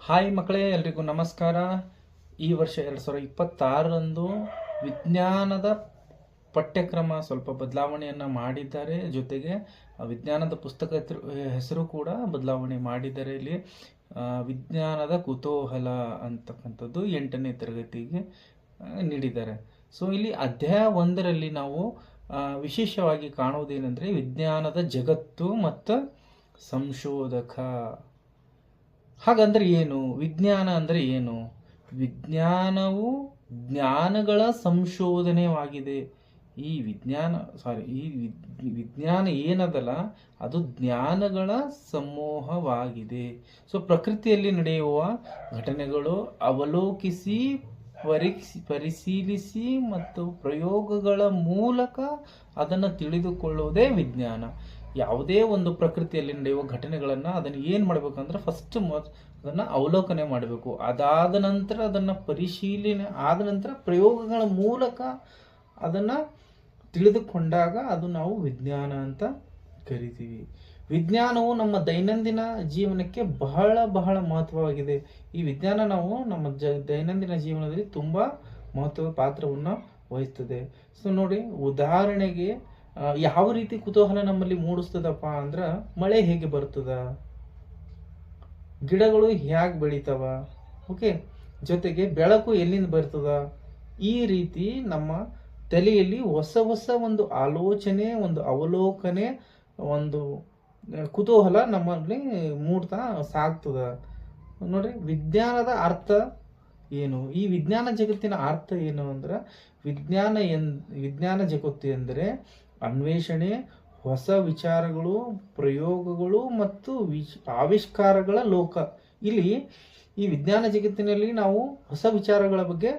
Hi ಮಕ್ಕಳೇ, ಎಲ್ರಿಗೂ ನಮಸ್ಕಾರ. ಈ ವರ್ಷ 2026ರಂದು ವಿಜ್ಞಾನದ ಪಠ್ಯಕ್ರಮ ಸ್ವಲ್ಪ ಬದಲಾವಣೆಯನ್ನು ಮಾಡಿದ್ದಾರೆ. ಜೊತೆಗೆ ವಿಜ್ಞಾನದ ಪುಸ್ತಕ ಹೆಸರು ಕೂಡ ಬದಲಾವಣೆ ಮಾಡಿದ್ದಾರೆ. ಇಲ್ಲಿ ವಿಜ್ಞಾನದ ಕುತೂಹಲ ಅಂತಕ್ಕಂಥದ್ದು 8ನೇ ತರಗತಿಗೆ ನೀಡಿದ್ದಾರೆ. ಸೊ ಇಲ್ಲಿ ಅಧ್ಯಾಯ 1ರಲ್ಲಿ ನಾವು ವಿಶೇಷವಾಗಿ ಕಾಣುವುದೇನೆಂದರೆ ವಿಜ್ಞಾನದ ಜಗತ್ತು ಮತ್ತು ಸಂಶೋಧಕ. ಹಾಗಂದ್ರೆ ಏನು? ವಿಜ್ಞಾನ ಅಂದರೆ ಏನು? ವಿಜ್ಞಾನವು ಜ್ಞಾನಗಳ ಸಂಶೋಧನೆಯಾಗಿದೆ. ಈ ವಿಜ್ಞಾನ ಏನದಲ್ಲ, ಅದು ಜ್ಞಾನಗಳ ಸಮೂಹವಾಗಿದೆ. ಸೊ ಪ್ರಕೃತಿಯಲ್ಲಿ ನಡೆಯುವ ಘಟನೆಗಳು ಅವಲೋಕಿಸಿ, ಪರಿಶೀಲಿಸಿ ಮತ್ತು ಪ್ರಯೋಗಗಳ ಮೂಲಕ ಅದನ್ನು ತಿಳಿದುಕೊಳ್ಳುವುದೇ ವಿಜ್ಞಾನ. ಯಾವುದೇ ಒಂದು ಪ್ರಕೃತಿಯಲ್ಲಿ ನಡೆಯುವ ಘಟನೆಗಳನ್ನು ಅದನ್ನು ಏನು ಮಾಡಬೇಕಂದ್ರೆ ಫಸ್ಟ್ ಅದನ್ನು ಅವಲೋಕನೆ ಮಾಡಬೇಕು. ಅದಾದ ನಂತರ ಅದನ್ನು ಪರಿಶೀಲನೆ ಆದ ನಂತರ ಪ್ರಯೋಗಗಳ ಮೂಲಕ ಅದನ್ನು ತಿಳಿದುಕೊಂಡಾಗ ಅದು ನಾವು ವಿಜ್ಞಾನ ಅಂತ ಕರಿತೀವಿ. ವಿಜ್ಞಾನವು ನಮ್ಮ ದೈನಂದಿನ ಜೀವನಕ್ಕೆ ಬಹಳ ಬಹಳ ಮಹತ್ವವಾಗಿದೆ. ಈ ವಿಜ್ಞಾನ ನಾವು ನಮ್ಮ ದೈನಂದಿನ ಜೀವನದಲ್ಲಿ ತುಂಬ ಮಹತ್ವದ ಪಾತ್ರವನ್ನು ವಹಿಸ್ತದೆ. ಸೊ ನೋಡಿ, ಉದಾಹರಣೆಗೆ ಯಾವ ರೀತಿ ಕುತೂಹಲ ನಮ್ಮಲ್ಲಿ ಮೂಡಿಸ್ತದಪ್ಪ ಅಂದ್ರೆ, ಮಳೆ ಹೇಗೆ ಬರ್ತದ, ಗಿಡಗಳು ಹೇಗೆ ಬೆಳಿತಾವ, ಓಕೆ, ಜೊತೆಗೆ ಬೆಳಕು ಎಲ್ಲಿಂದ ಬರ್ತದ, ಈ ರೀತಿ ನಮ್ಮ ತಲೆಯಲ್ಲಿ ಹೊಸ ಹೊಸ ಒಂದು ಆಲೋಚನೆ, ಒಂದು ಅವಲೋಕನೆ, ಒಂದು ಕುತೂಹಲ ನಮ್ಮಲ್ಲಿ ಮೂಡ್ತಾ ಸಾಗ್ತದ. ನೋಡ್ರಿ, ವಿಜ್ಞಾನದ ಅರ್ಥ ಏನು? ಈ ವಿಜ್ಞಾನ ಜಗತ್ತಿನ ಅರ್ಥ ಏನು ಅಂದ್ರೆ, ವಿಜ್ಞಾನ ಜಗತ್ತು ಎಂದರೆ ಅನ್ವೇಷಣೆ, ಹೊಸ ವಿಚಾರಗಳು, ಪ್ರಯೋಗಗಳು ಮತ್ತು ಆವಿಷ್ಕಾರಗಳ ಲೋಕ. ಇಲ್ಲಿ ಈ ವಿಜ್ಞಾನ ಜಗತ್ತಿನಲ್ಲಿ ನಾವು ಹೊಸ ವಿಚಾರಗಳ ಬಗ್ಗೆ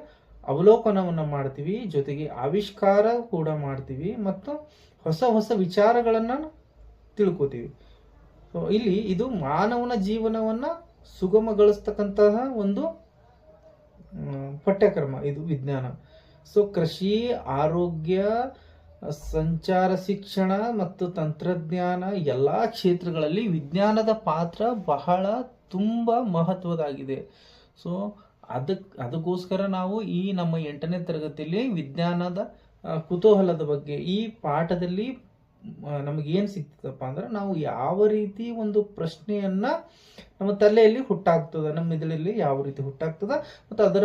ಅವಲೋಕನವನ್ನು ಮಾಡ್ತೀವಿ, ಜೊತೆಗೆ ಆವಿಷ್ಕಾರ ಕೂಡ ಮಾಡ್ತೀವಿ ಮತ್ತು ಹೊಸ ಹೊಸ ವಿಚಾರಗಳನ್ನು ತಿಳ್ಕೊತೀವಿ. ಸೊ ಇಲ್ಲಿ ಇದು ಮಾನವನ ಜೀವನವನ್ನು ಸುಗಮಗೊಳಿಸ್ತಕ್ಕಂತಹ ಒಂದು ಪಠ್ಯಕ್ರಮ ಇದು ವಿಜ್ಞಾನ. ಸೊ ಕೃಷಿ, ಆರೋಗ್ಯ, ಸಂಚಾರ, ಶಿಕ್ಷಣ ಮತ್ತು ತಂತ್ರಜ್ಞಾನ ಎಲ್ಲ ಕ್ಷೇತ್ರಗಳಲ್ಲಿ ವಿಜ್ಞಾನದ ಪಾತ್ರ ಬಹಳ ತುಂಬ ಮಹತ್ವದಾಗಿದೆ. ಸೊ ಅದಕ್ಕೋಸ್ಕರ ನಾವು ಈ ನಮ್ಮ 8ನೇ ತರಗತಿಯಲ್ಲಿ ವಿಜ್ಞಾನದ ಕುತೂಹಲದ ಬಗ್ಗೆ ಈ ಪಾಠದಲ್ಲಿ ನಮಗೇನು ಸಿಗ್ತದಪ್ಪ ಅಂದ್ರೆ, ನಾವು ಯಾವ ರೀತಿ ಒಂದು ಪ್ರಶ್ನೆಯನ್ನ ನಮ್ಮ ತಲೆಯಲ್ಲಿ ಹುಟ್ಟಾಗ್ತದ, ನಮ್ಮ ಮೆದುಳಲ್ಲಿ ಯಾವ ರೀತಿ ಹುಟ್ಟಾಗ್ತದ ಮತ್ತು ಅದರ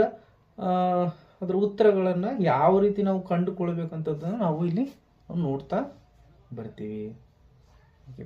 ಉತ್ತರಗಳನ್ನು ಯಾವ ರೀತಿ ನಾವು ಕಂಡುಕೊಳ್ಬೇಕಂತದನ್ನು ನಾವು ಇಲ್ಲಿ ನೋಡ್ತಾ ಬರ್ತೀವಿ. ಓಕೆ.